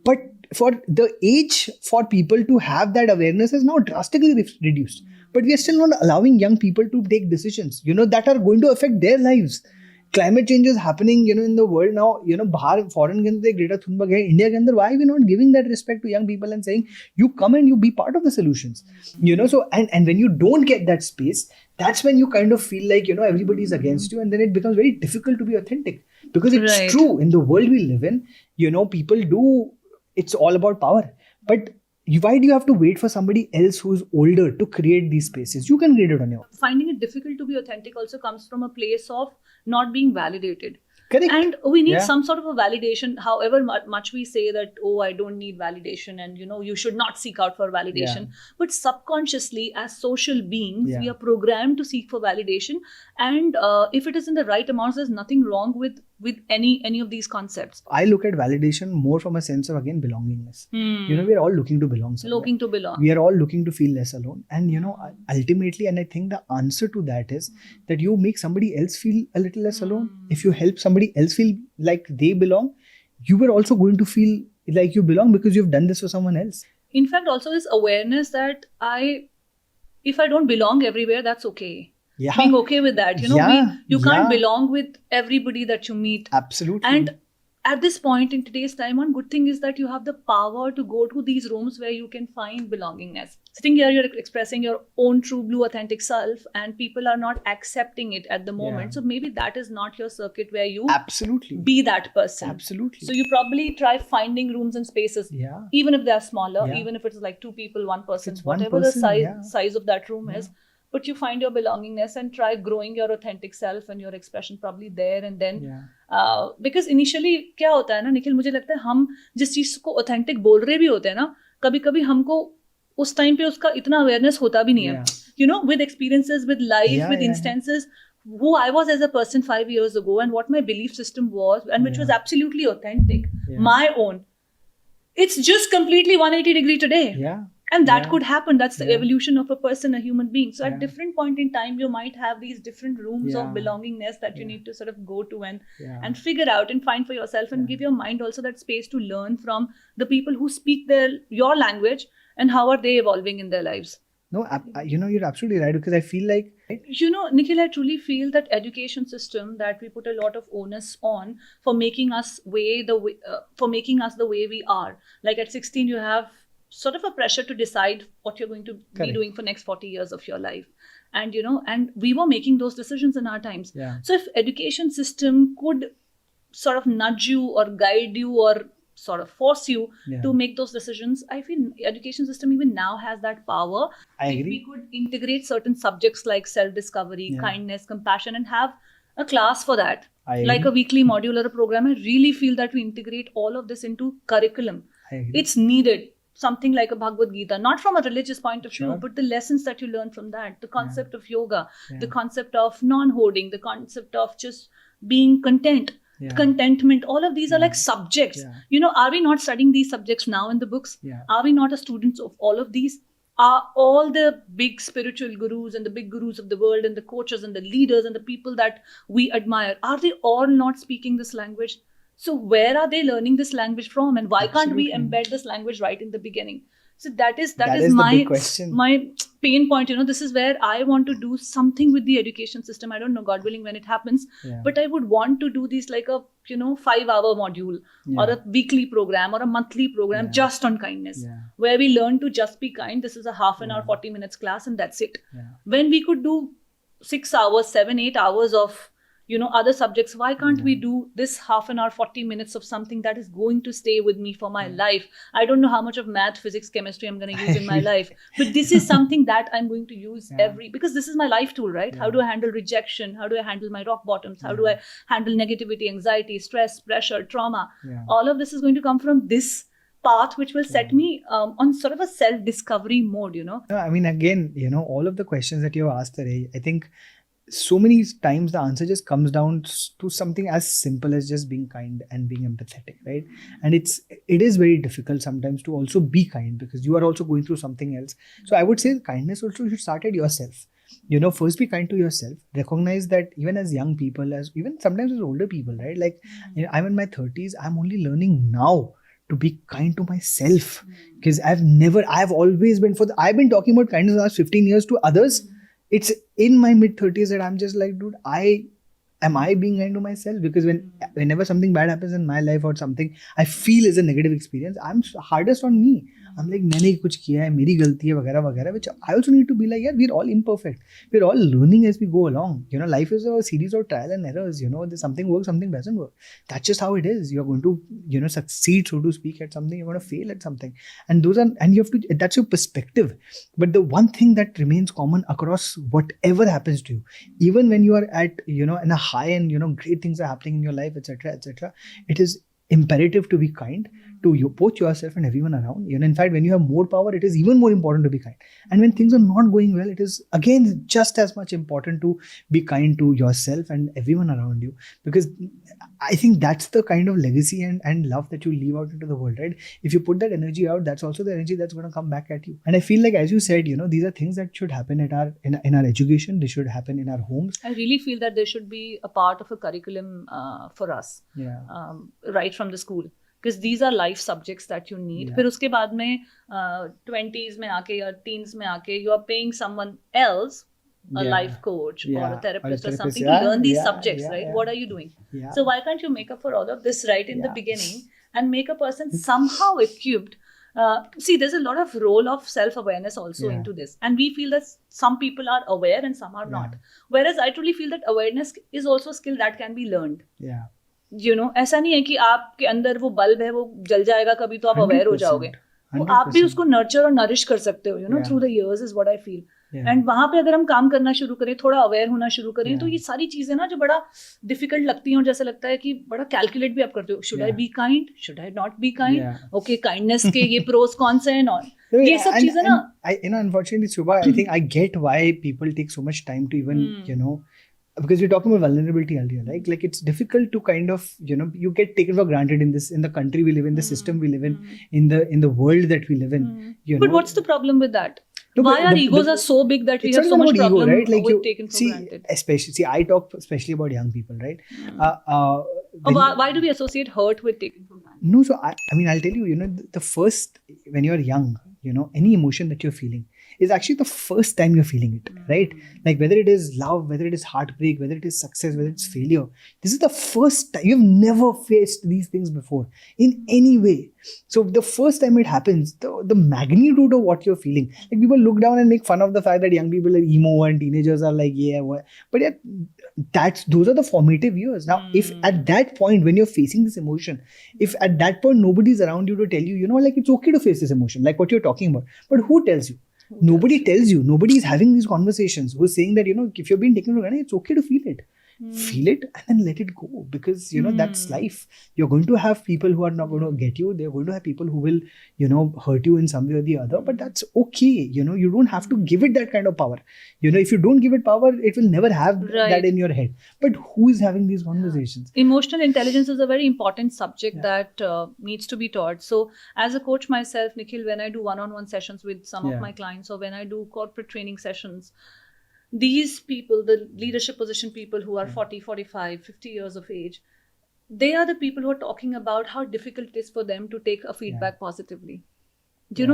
But for the age for people to have that awareness is now drastically reduced. But we are still not allowing young people to take decisions, that are going to affect their lives. Climate change is happening, in the world now, bahar foreign ke andar Greta Thunberg hai, India ke andar, why are we not giving that respect to young people and saying, you come and you be part of the solutions, so, and when you don't get that space, that's when you kind of feel like, everybody is against you, and then it becomes very difficult to be authentic, because it's true, in the world we live in, people do, it's all about power. But why do you have to wait for somebody else who's older to create these spaces? You can create it on your own. Finding it difficult to be authentic also comes from a place of not being validated. Correct. And we need some sort of a validation, however much we say that, oh, I don't need validation, and you should not seek out for validation. But subconsciously, as social beings, we are programmed to seek for validation. And if it is in the right amounts, there's nothing wrong with any of these concepts. I look at validation more from a sense of, again, belongingness. We're all looking to belong somewhere. Looking to belong. We are all looking to feel less alone. And, ultimately, and I think the answer to that is that you make somebody else feel a little less alone. If you help somebody else feel like they belong, you are also going to feel like you belong because you've done this for someone else. In fact, also this awareness that if I don't belong everywhere, that's okay. Yeah. Being okay with that. You can't belong with everybody that you meet. Absolutely. And at this point in today's time, one good thing is that you have the power to go to these rooms where you can find belongingness. Sitting here, you're expressing your own true blue authentic self, and people are not accepting it at the moment. So maybe that is not your circuit where you be that person. Absolutely. So you probably try finding rooms and spaces, even if they're smaller, even if it's like 2 people, 1 person, whatever the size of that room is. But you find your belongingness and try growing your authentic self and your expression probably there and then. Because initially क्या होता है ना निखिल, मुझे लगता है हम जिस चीज को authentic बोल रहे भी होते हैं ना, कभी कभी हमको उस टाइम पे उसका इतना awareness होता भी नहीं है. With experiences, with life, with instances, who I was as a person 5 years ago and what my belief system was, and which was absolutely authentic, my own. It's just completely 180-degree today. And that could happen. That's the evolution of a person, a human being. So at different point in time, you might have these different rooms of belongingness that you need to sort of go to and figure out and find for yourself, and give your mind also that space to learn from the people who speak your language and how are they evolving in their lives. No, you're absolutely right, because I feel like... Nikhil, I truly feel that education system that we put a lot of onus on for making us the way we are. Like at 16, you have sort of a pressure to decide what you're going to be doing for next 40 years of your life. And, and we were making those decisions in our times. So if education system could sort of nudge you or guide you or sort of force you to make those decisions, I feel education system even now has that power. I agree. If we could integrate certain subjects like self-discovery, kindness, compassion, and have a class for that, like a weekly module or a program, I really feel that we integrate all of this into curriculum. It's needed. Something like a Bhagavad Gita, not from a religious point of view, but the lessons that you learn from that, the concept of yoga, the concept of non-hoarding, the concept of just being content, contentment, all of these are like subjects. Are we not studying these subjects now in the books? Are we not a students of all of these? Are all the big spiritual gurus and the big gurus of the world and the coaches and the leaders and the people that we admire, are they all not speaking this language? So where are they learning this language from, and why can't we embed this language right in the beginning? So that is That is the big question. my pain point. This is where I want to do something with the education system. I don't know, God willing, when it happens. Yeah. But I would want to do these like a 5-hour module or a weekly program or a monthly program just on kindness, where we learn to just be kind. This is a half an hour, 40 minutes class, and that's it. When we could do 6 hours, 7, 8 hours of other subjects, why can't we do this half an hour, 40 minutes of something that is going to stay with me for my life? I don't know how much of math, physics, chemistry I'm going to use in my life, but this is something that I'm going to use because this is my life tool, right? How do I handle rejection? How do I handle my rock bottoms? How do I handle negativity, anxiety, stress, pressure, trauma? All of this is going to come from this path, which will set me on sort of a self-discovery mode, No, I mean, again, all of the questions that you have asked today, I think so many times the answer just comes down to something as simple as just being kind and being empathetic, right? And it is very difficult sometimes to also be kind because you are also going through something else. So I would say kindness also should start at yourself. First be kind to yourself. Recognize that even as young people, as even sometimes as older people, right? Like, I'm in my 30s. I'm only learning now to be kind to myself because I've always been I've been talking about kindness the last 15 years to others. It's in my mid-30s that I'm just like, dude, am I being kind to myself? Because whenever something bad happens in my life or something I feel is a negative experience, I'm hardest on me. I'm like, मैंने कुछ किया है, मेरी गलती है वगैरह वगैरह, which I also need to be like, yeah, we're all imperfect. We're all learning as we go along. Life is a series of trial and errors. There's something works, something doesn't work. That's just how it is. You're going to, succeed, so to speak, at something. You're going to fail at something. And you have to, that's your perspective. But the one thing that remains common across whatever happens to you, even when you are at, in a high and, great things are happening in your life, etc., it is imperative to be kind to both yourself and everyone around. In fact, when you have more power, it is even more important to be kind. And when things are not going well, it is again just as much important to be kind to yourself and everyone around you, because I think that's the kind of legacy and love that you leave out into the world, right? If you put that energy out, that's also the energy that's going to come back at you. And I feel like, as you said, these are things that should happen in our education. They should happen in our homes. I really feel that there should be a part of a curriculum for us, right from the school. Because these are life subjects that you need. फिर उसके बाद में 20s में आके या teens में आके you are paying someone else, a life coach or a therapist or something, to learn these subjects, right? What are you doing? So why can't you make up for all of this right in the beginning and make a person somehow equipped? See, there's a lot of role of self-awareness also into this. And we feel that some people are aware and some are not. Whereas I truly feel that awareness is also a skill that can be learned. ऐसा नहीं है कि आपके अंदर वो bulb है, वो जल जाएगा कभी तो आप अवेयर हो जाओगे. तो आप भी उसको नर्चर और नरिश कर सकते हो, through the years is what I feel. And वहां पे अगर हम काम करना शुरू करें, थोड़ा अवेयर होना शुरू करें, तो ये सारी चीजें ना जो बड़ा डिफिकल्ट लगती हैं और जैसा लगता है कि बड़ा कैलकुलेट भी आप करते हो. Should I be kind, should I not be kind, okay kindness के ये प्रोस कौन से हैं, और ये सब चीजें ना. Unfortunately, Shobha, I think I get why people take so much time to even because we're talking about vulnerability earlier, right? Like it's difficult to kind of, you get taken for granted in the country we live in, the system we live in the world that we live in. But what's the problem with that? Why our egos are so big that we have so much problem ego, right? Like with taken for granted? I talk especially about young people, right? Why do we associate hurt with taken for granted? No, so I mean, I'll tell you, the first, when you're young, any emotion that you're feeling is actually the first time you're feeling it, right? Like whether it is love, whether it is heartbreak, whether it is success, whether it's failure, this is the first time. You've never faced these things before in any way. So the first time it happens, the magnitude of what you're feeling, like people look down and make fun of the fact that young people are emo and teenagers are like, but yeah, those are the formative years. Now, if at that point when you're facing this emotion, if at that point nobody's around you to tell you, like it's okay to face this emotion, like what you're talking about, but who tells you? Nobody tells you. Nobody is having these conversations who's saying that, if you're being taken for granted, it's okay to feel it. Feel it and then let it go, because that's life. You're going to have people who are not going to get you. They're going to have people who will hurt you in some way or the other, but that's okay. You don't have to give it that kind of power. If you don't give it power, it will never have that in your head. But who is having these conversations? Emotional intelligence is a very important subject that needs to be taught. So as a coach myself, Nikhil, when I do one-on-one sessions with some of my clients, or when I do corporate training sessions, these people, the leadership position people who are 40, 45, 50 years of age, they are the people who are talking about how difficult it is for them to take a feedback positively.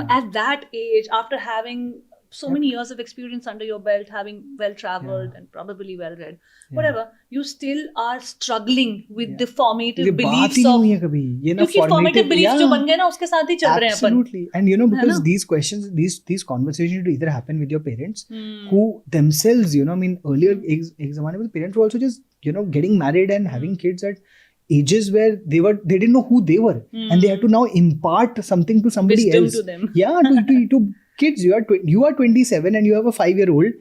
At that age, after having so many years of experience under your belt, having well traveled and probably well read, whatever, you still are struggling with the formative beliefs of, क्योंकि formative beliefs जो बन गए ना उसके साथ ही चल रहे हैं अपन. Absolutely. And because these questions, these conversations do either happen with your parents who themselves, earlier example, the parents were also just getting married and having kids at ages where they didn't know who they were, and they had to now impart something to somebody wisdom else to them. to kids. You are 27 and you have a 5-year-old.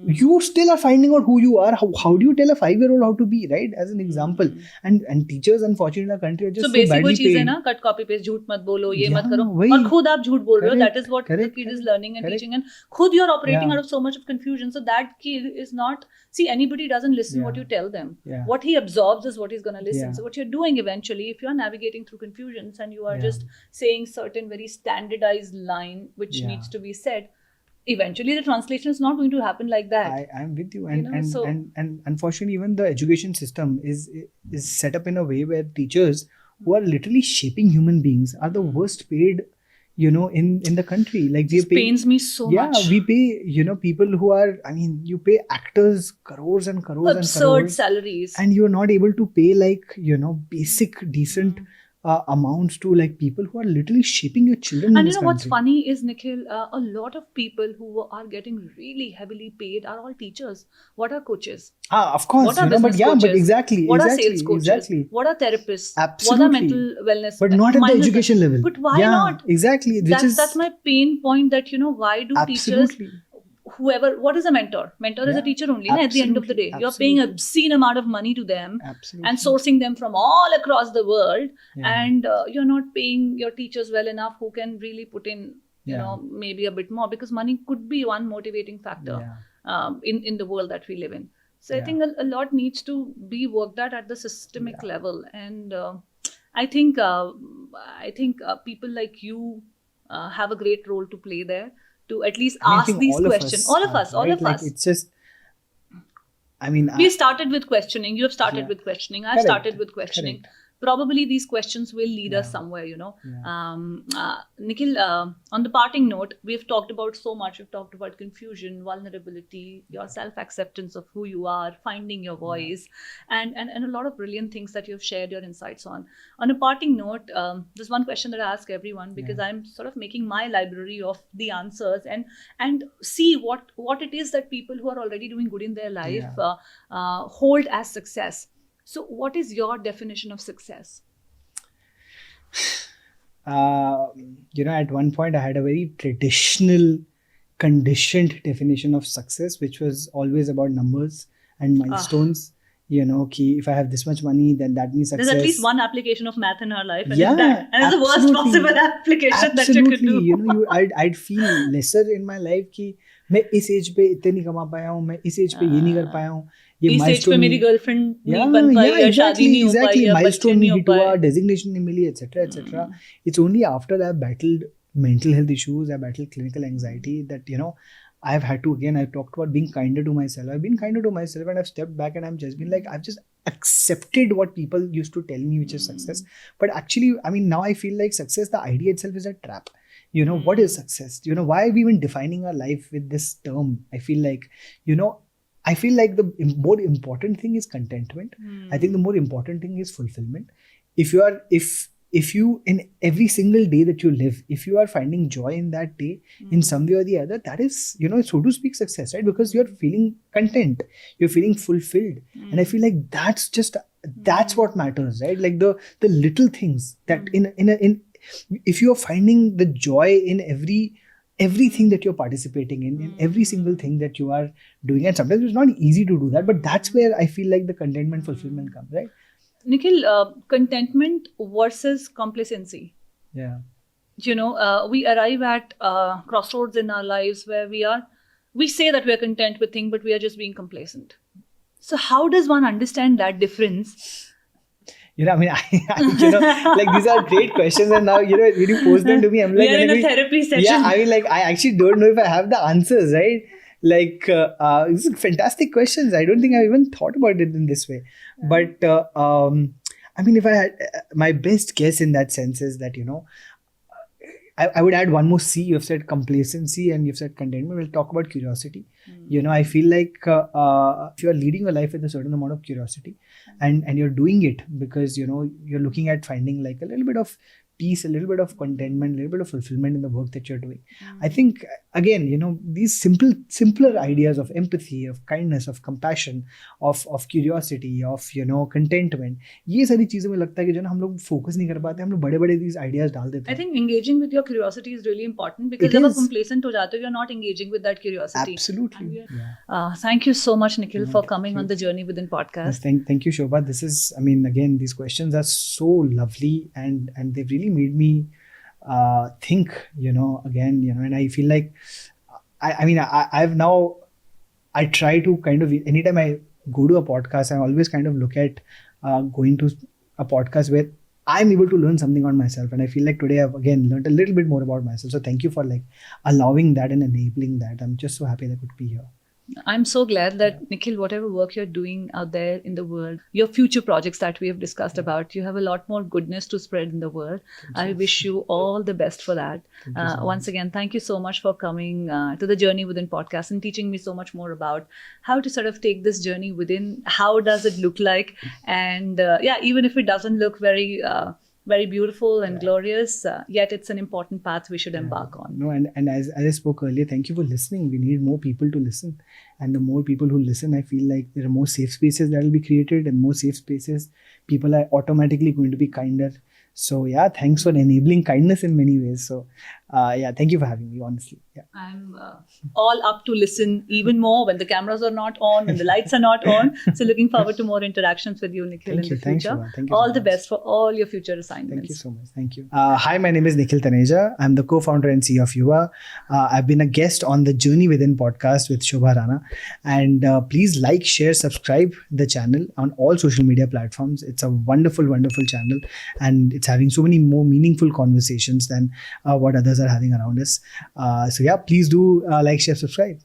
You still are finding out who you are. How do you tell a 5-year-old how to be, right? As an example. And teachers, unfortunately, in our country are just so basic badly चीज है paid. ना, cut copy paste, झूठ मत बोलो, ये मत करो, वही. और खुद आप झूठ बोल रहे हो. Correct, That is what the kid is learning and correct. teaching, and खुद you are operating Yeah. out of so much of confusion. So that kid is not, see, anybody doesn't listen what you tell them. Yeah. What he absorbs is what he's going to listen. Yeah. So what you're doing eventually, if you are navigating through confusions and you are just saying certain very standardized line which needs to be said, eventually the translation is not going to happen like that. I'm with you, and unfortunately, even the education system is set up in a way where teachers who are literally shaping human beings are the worst paid, in the country. Like This pains me so much. Yeah, we pay people who are. You pay actors crores and crores absurd and crores salaries, and you're not able to pay basic decent amounts to people who are literally shaping your children. And in this what's country. funny is, Nikhil, a lot of people who are getting really heavily paid are all teachers. What are coaches? Of course, what are business but coaches? exactly. What are sales coaches? Exactly. What are therapists? Absolutely. What are mental wellness? But not at the education level. But why not? Exactly. That's my pain point. That why do absolutely. teachers? Whoever, what is a mentor? Mentor is a teacher only. At the end of the day, you're paying an obscene amount of money to them and sourcing them from all across the world, and you're not paying your teachers well enough who can really put in, maybe a bit more, because money could be one motivating factor in the world that we live in. So I think a lot needs to be worked at the systemic level, and I think people like you have a great role to play there. To at least ask these questions. All of us. It's just, we started with questioning. You have started with questioning. I've started with questioning. Correct. Probably these questions will lead us somewhere, Nikhil, on the parting note, we've talked about so much. We've talked about confusion, vulnerability, your self-acceptance of who you are, finding your voice, and a lot of brilliant things that you've shared your insights on. On a parting note, there's one question that I ask everyone, because I'm sort of making my library of the answers and see what it is that people who are already doing good in their life hold as success. So what is your definition of success? At one point I had a very traditional, conditioned definition of success, which was always about numbers and milestones. If I have this much money, then that means success. There's at least one application of math in our life, and it's the worst possible application that you could do. I'd feel lesser in my life कि मैं इस as पे इतने नहीं कमा पाया हूँ, मैं इस एज पे ये नहीं कर पाया हूँ, ये इस एज पे मेरी गर्लफ्रेंड नहीं बन पाई, या शादी नहीं हो पाई, या बच्चे नहीं हो पाए, डेजिग्नेशन नहीं मिली, etc. It's only after I've battled mental health issues, I battled clinical anxiety, that I've had to, again, I've talked about being kinder to myself. I've been kinder to myself, and I've stepped back, and I've just been I've just accepted what people used to tell me, which is success. But actually, now I feel like success, the idea itself is a trap. What is success? Why are we even defining our life with this term? I feel like, the more important thing is contentment. I think the more important thing is fulfillment. If you, in every single day that you live, if you are finding joy in that day, in some way or the other, that is, so to speak, success, right? Because you're feeling content, you're feeling fulfilled. And I feel like that's what matters, right? Like the little things that if you are finding the joy in everything that you're participating in every single thing that you are doing, and sometimes it's not easy to do that, but that's where I feel like the contentment, fulfillment comes, right? Nikhil, contentment versus complacency. Yeah. We arrive at crossroads in our lives where we say that we are content with things, but we are just being complacent. So how does one understand that difference? These are great questions, and now, when you pose them to me, I'm like, we are in a therapy session. Yeah, I actually don't know if I have the answers, right? These are fantastic questions. I don't think I've even thought about it in this way. But, if I had, my best guess in that sense is that, I would add one more C. You've said complacency and you've said contentment. We'll talk about curiosity. I feel like if you are leading your life with a certain amount of curiosity and you're doing it because, you're looking at finding like a little bit of peace, a little bit of contentment, a little bit of fulfillment in the work that you're doing. I think, again, these simpler ideas of empathy, of kindness, of compassion, of curiosity, of, contentment, ये सारी चीज़ें मुझे लगता है कि जो ना हम लोग फोकस नहीं कर पाते, हम लोग बड़े-बड़े these ideas डाल देते I हैं. think engaging with your curiosity is really important because It जब आप is. complacent हो जाते हो, you're not engaging with that curiosity. Absolutely. Yeah. Thank you so much, Nikhil, No, for thank coming you. on the Journey Within podcast. Yes, thank you, Shobha. This is, again, these questions are so lovely and they've really made me think, again, and I feel like, I've now, I try to kind of, anytime I go to a podcast, I always kind of look at going to a podcast where I'm able to learn something on myself. And I feel like today I've again learned a little bit more about myself. So thank you for like allowing that and enabling that. I'm just so happy that I could be here. I'm so glad that, Nikhil, whatever work you're doing out there in the world, your future projects that we have discussed about, you have a lot more goodness to spread in the world. I wish you all the best for that. Once again, thank you so much for coming to the Journey Within podcast and teaching me so much more about how to sort of take this journey within, how does it look like, and even if it doesn't look very beautiful and glorious, yet it's an important path we should embark on. No, and as I spoke earlier, thank you for listening. We need more people to listen. And the more people who listen, I feel like there are more safe spaces that will be created, and more safe spaces, people are automatically going to be kinder. So yeah, thanks for enabling kindness in many ways. So thank you for having me, honestly. Yeah. I'm all up to listen even more when the cameras are not on, when the lights are not on. So looking forward to more interactions with you, Nikhil, in the future. Thanks, Shobha. Thank you all so the much. best for all your future assignments. Thank you so much. Thank you. Hi, my name is Nikhil Taneja. I'm the co-founder and CEO of YUVA. I've been a guest on the Journey Within podcast with Shobha Rana. And please like, share, subscribe the channel on all social media platforms. It's a wonderful, wonderful channel. And it's having so many more meaningful conversations than what others are having around us. So yeah, please do like, share, subscribe.